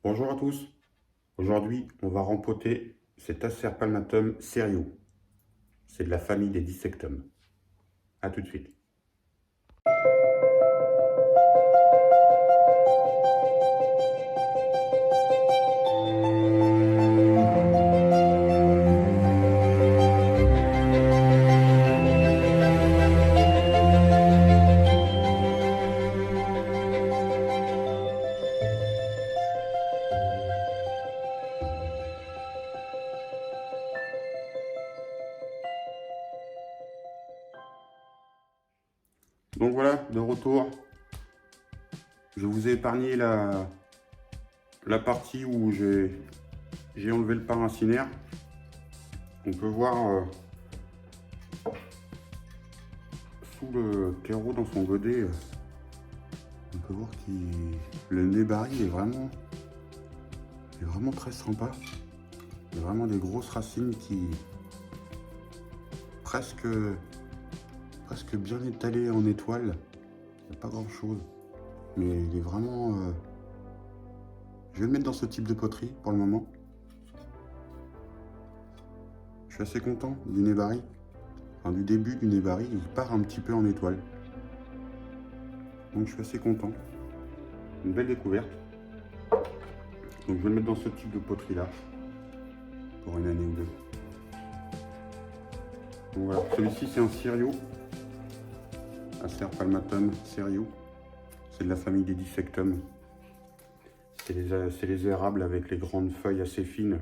Bonjour à tous. Aujourd'hui, on va rempoter cet Acer palmatum serio. C'est de la famille des dissectum. A tout de suite. Donc voilà, de retour. Je vous ai épargné la partie où j'ai enlevé le paracinaire. On peut voir sous le terreau dans son godet, on peut voir que le nébari est vraiment très sympa. Il y a vraiment des grosses racines qui presque bien étalées en étoile. Il n'y a pas grand chose, mais il est vraiment... Je vais le mettre dans ce type de poterie pour le moment. Je suis assez content du nébari. Enfin, du début du nébari, il part un petit peu en étoile. Donc je suis assez content. Une belle découverte. Donc je vais le mettre dans ce type de poterie là pour une année ou deux. Donc voilà, celui-ci c'est un Serio. Acer palmatum serio. C'est de la famille des dissectum. C'est les érables avec les grandes feuilles assez fines.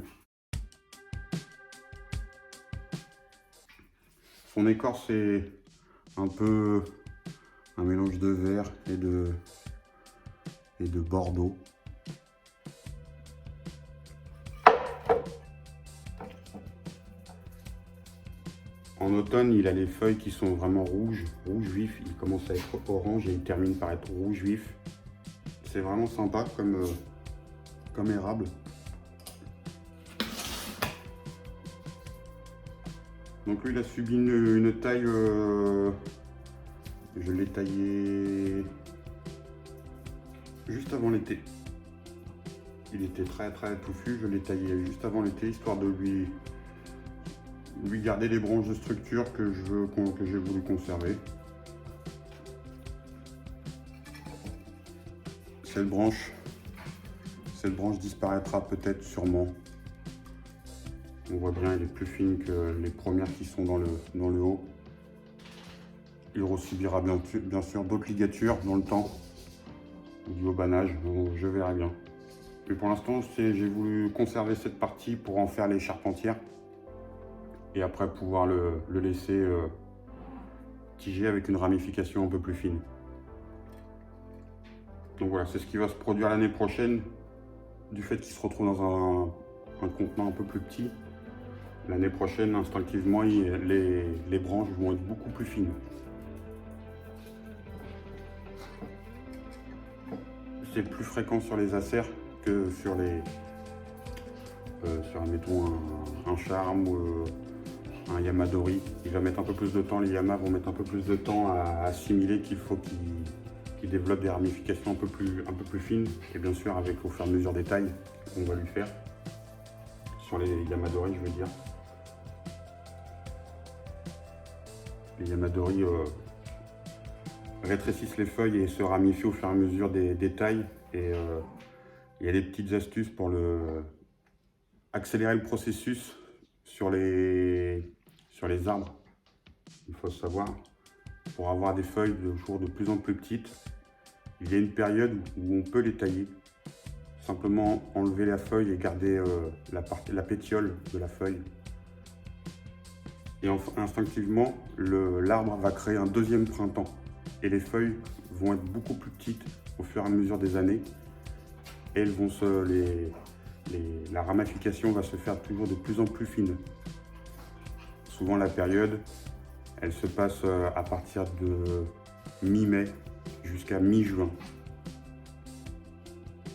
Son écorce est un peu un mélange de vert et de bordeaux. En automne, il a les feuilles qui sont vraiment rouges vif. Il commence à être orange et il termine par être rouge vif. C'est vraiment sympa comme érable. Donc lui, il a subi une taille, je l'ai taillé juste avant l'été. Il était très touffu, je l'ai taillé juste avant l'été, histoire de lui garder les branches de structure que j'ai voulu conserver. Cette branche disparaîtra peut-être sûrement. On voit bien, elle est plus fine que les premières qui sont dans le haut. Il resubira bien sûr d'autres ligatures dans le temps, du haubanage, je verrai bien. Mais pour l'instant, j'ai voulu conserver cette partie pour en faire les charpentières. Et après pouvoir le laisser tiger avec une ramification un peu plus fine. Donc voilà, c'est ce qui va se produire l'année prochaine, du fait qu'il se retrouve dans un contenant un peu plus petit. L'année prochaine, instinctivement, les branches vont être beaucoup plus fines. C'est plus fréquent sur les acers que sur admettons, un charme ou un yamadori. Il va mettre un peu plus de temps, les yamas vont mettre un peu plus de temps à assimiler qu'il faut qu'ils développent des ramifications un peu plus fines. Et bien sûr, avec au fur et à mesure des tailles qu'on va lui faire. Sur les yamadori, je veux dire. Les yamadori rétrécissent les feuilles et se ramifient au fur et à mesure des tailles. Et il y a des petites astuces pour accélérer le processus sur les arbres. Il faut savoir, pour avoir des feuilles de plus en plus petites, il y a une période où on peut les tailler. Simplement enlever la feuille et garder la pétiole de la feuille. Et instinctivement, l'arbre va créer un deuxième printemps. Et les feuilles vont être beaucoup plus petites au fur et à mesure des années. Et elles vont la ramification va se faire toujours de plus en plus fine. Souvent la période, elle se passe à partir de mi-mai jusqu'à mi-juin,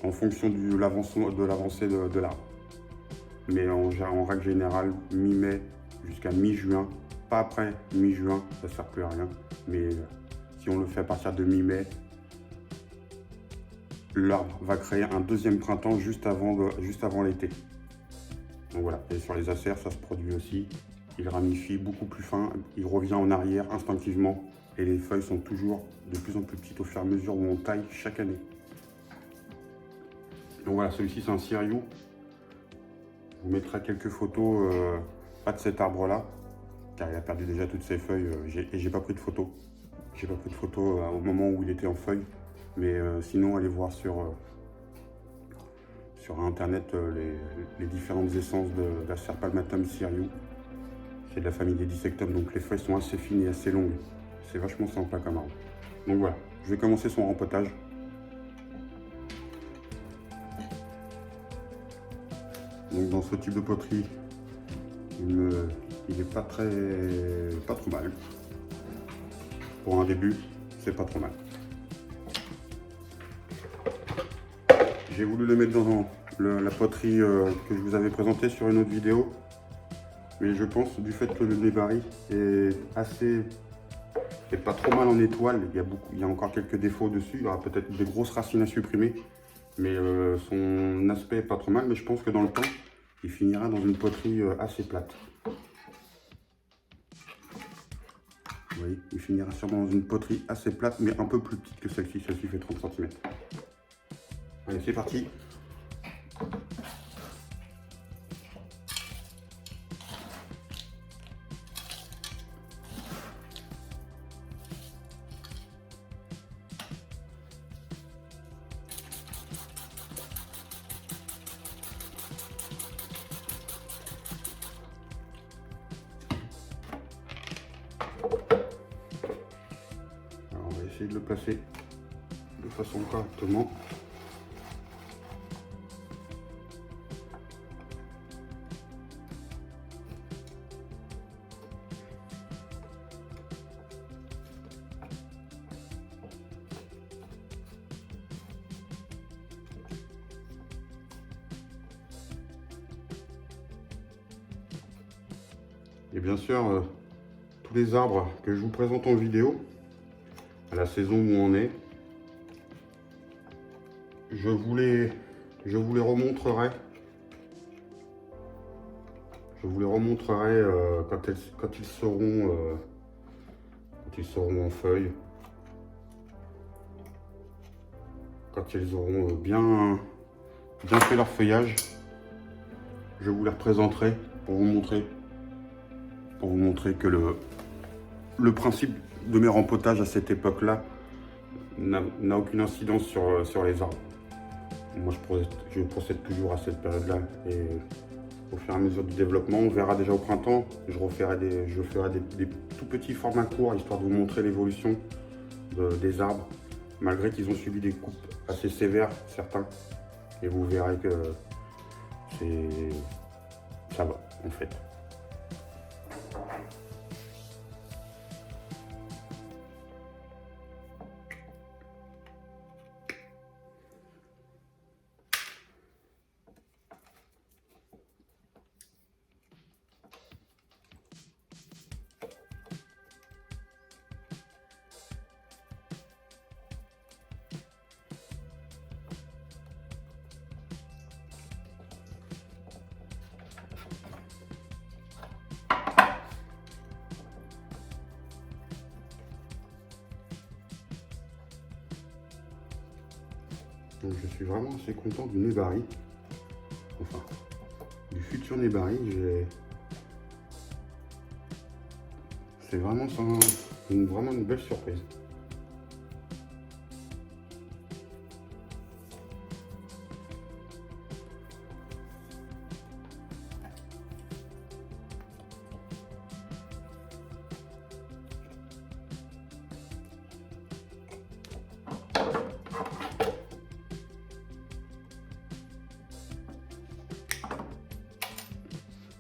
en fonction de l'avancée de l'arbre. Mais en règle générale, mi-mai jusqu'à mi-juin, pas après mi-juin, ça ne sert plus à rien. Mais si on le fait à partir de mi-mai, l'arbre va créer un deuxième printemps juste avant l'été. Donc voilà, et sur les acères, ça se produit aussi. Il ramifie beaucoup plus fin, il revient en arrière instinctivement et les feuilles sont toujours de plus en plus petites au fur et à mesure où on taille chaque année. Donc voilà, celui-ci c'est un Siriu. Je vous mettrai quelques photos, pas de cet arbre-là, car il a perdu déjà toutes ses feuilles et j'ai pas pris de photos. J'ai pas pris de photos au moment où il était en feuilles, mais sinon allez voir sur internet les différentes essences d'Acer palmatum Siriu. C'est de la famille des dissectum, donc les feuilles sont assez fines et assez longues. C'est vachement sympa comme arbre. Donc voilà, je vais commencer son rempotage. Donc dans ce type de poterie, il est pas trop mal. Pour un début, c'est pas trop mal. J'ai voulu le mettre dans la poterie que je vous avais présentée sur une autre vidéo. Mais je pense du fait que le Nebari est pas trop mal en étoile, il y a encore quelques défauts dessus, il y aura peut-être des grosses racines à supprimer, mais son aspect est pas trop mal, mais je pense que dans le temps, il finira dans une poterie assez plate. Vous voyez, il finira sûrement dans une poterie assez plate, mais un peu plus petite que celle-ci, celle-ci fait 30 cm. Allez, c'est parti. Alors, on va essayer de le placer de façon correctement. Et bien sûr, tous les arbres que je vous présente en vidéo, à la saison où on est, je vous les remontrerai. Je vous les remontrerai quand ils seront en feuilles, quand ils auront bien fait leur feuillage. Je vous les représenterai pour vous montrer que le principe de mes rempotages à cette époque-là n'a aucune incidence sur les arbres. Moi, je procède toujours à cette période-là et au fur et à mesure du développement, on verra déjà au printemps. Je ferai des tout petits formats courts histoire de vous montrer l'évolution des arbres, malgré qu'ils ont subi des coupes assez sévères, certains. Et vous verrez que ça va en fait. Donc je suis vraiment assez content du Nebari, enfin du futur Nebari. C'est vraiment une belle surprise.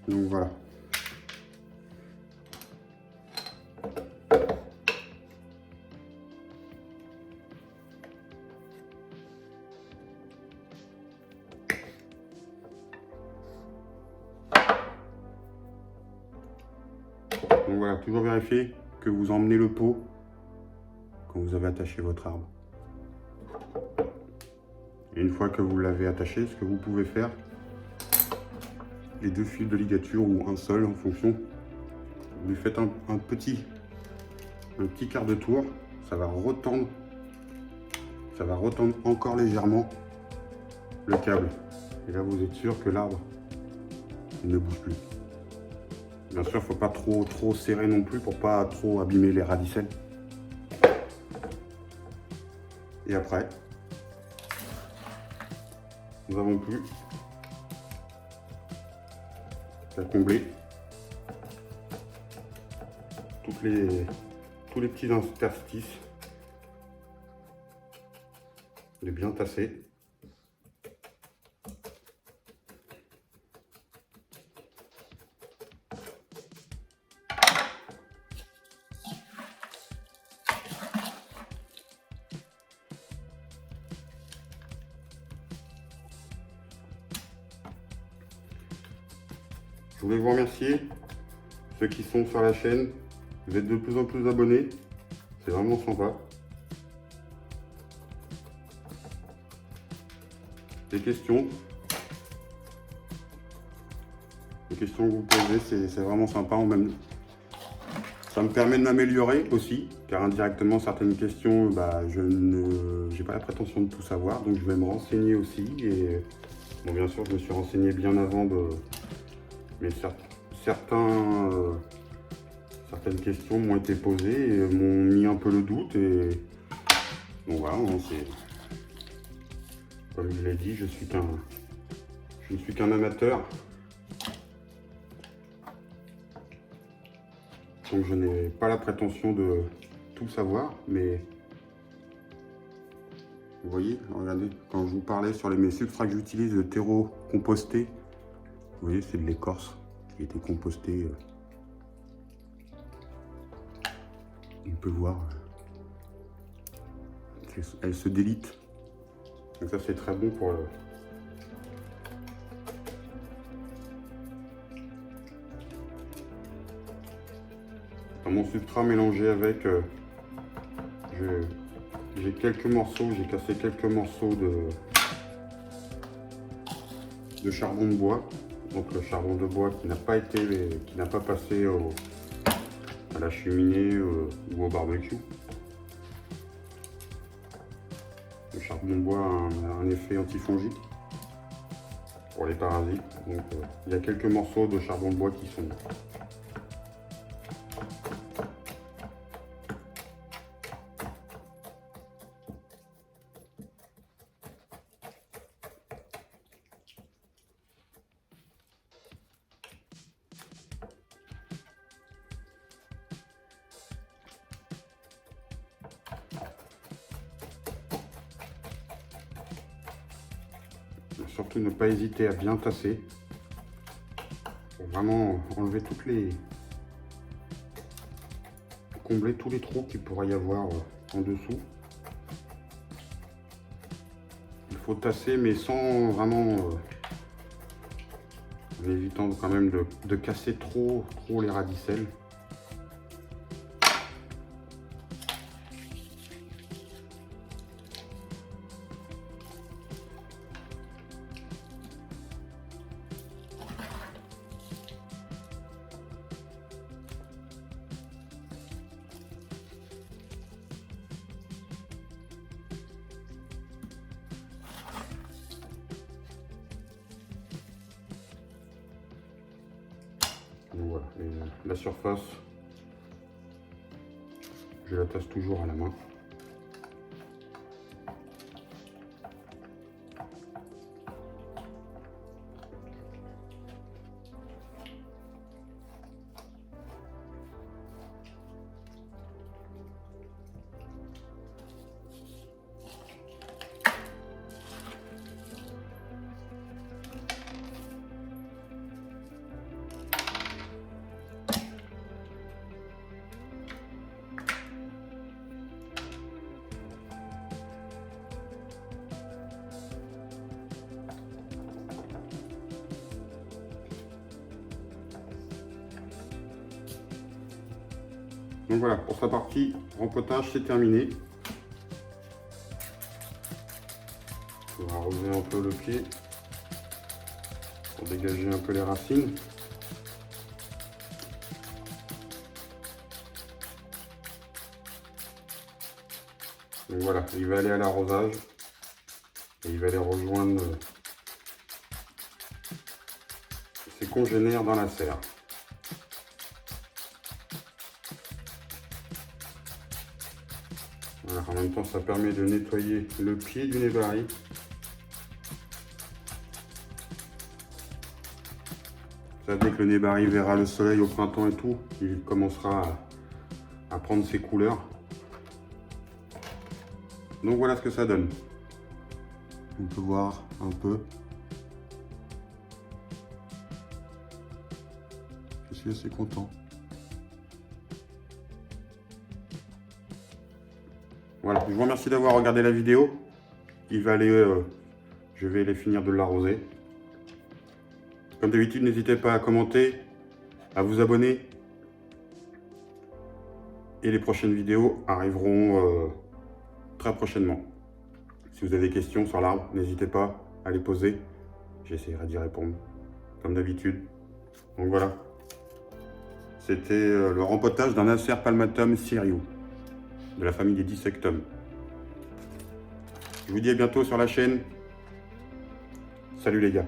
Donc voilà. Donc voilà, toujours vérifier que vous emmenez le pot quand vous avez attaché votre arbre. Et une fois que vous l'avez attaché, ce que vous pouvez faire, les 2 fils de ligature ou un seul en fonction, vous lui faites un petit quart de tour, ça va retendre encore légèrement le câble. Et là vous êtes sûr que l'arbre ne bouge plus. Bien sûr, il ne faut pas trop serrer non plus pour pas trop abîmer les radicelles. Et après, nous n'avons plus qu'à combler tous les petits interstices, de bien tasser. Je voulais vous remercier, ceux qui sont sur la chaîne. Vous êtes de plus en plus abonnés, c'est vraiment sympa. Les questions que vous posez, c'est vraiment sympa. Ça me permet de m'améliorer aussi, car indirectement, certaines questions, je n'ai pas la prétention de tout savoir, donc je vais me renseigner aussi. Et bon, bien sûr, je me suis renseigné bien avant mais certaines questions m'ont été posées et m'ont mis un peu le doute. Et donc voilà, comme je l'ai dit, je ne suis qu'un amateur. Donc je n'ai pas la prétention de tout savoir, mais vous voyez, regardez, quand je vous parlais sur mes substrats que j'utilise, le terreau composté, vous voyez, c'est de l'écorce qui a été compostée. On peut voir, elle se délite. Donc ça, c'est très bon pour dans mon substrat mélangé avec, j'ai quelques morceaux, j'ai cassé quelques morceaux de charbon de bois. Donc le charbon de bois qui n'a pas passé à la cheminée ou au barbecue. Le charbon de bois a un effet antifongique pour les parasites. Donc il y a quelques morceaux de charbon de bois qui sont surtout ne pas hésiter à bien tasser pour vraiment enlever combler tous les trous qu'il pourrait y avoir en dessous. Il faut tasser mais sans vraiment en évitant quand même de casser trop les radicelles. Donc voilà, et la surface, je la tasse toujours à la main. Donc voilà, pour sa partie rempotage, c'est terminé. Il faudra arroser un peu le pied pour dégager un peu les racines. Donc voilà, il va aller à l'arrosage et il va aller rejoindre ses congénères dans la serre. Voilà, en même temps, ça permet de nettoyer le pied du nébari. Ça, dès que le nébari verra le soleil au printemps et tout, il commencera à prendre ses couleurs. Donc voilà ce que ça donne. On peut voir un peu. Je suis assez content. Voilà, je vous remercie d'avoir regardé la vidéo. Il va aller, je vais aller finir de l'arroser. Comme d'habitude, n'hésitez pas à commenter, à vous abonner. Et les prochaines vidéos arriveront très prochainement. Si vous avez des questions sur l'arbre, n'hésitez pas à les poser. J'essaierai d'y répondre, comme d'habitude. Donc voilà. C'était le rempotage d'un Acer palmatum Sirius, de la famille des Dissectum. Je vous dis à bientôt sur la chaîne. Salut les gars.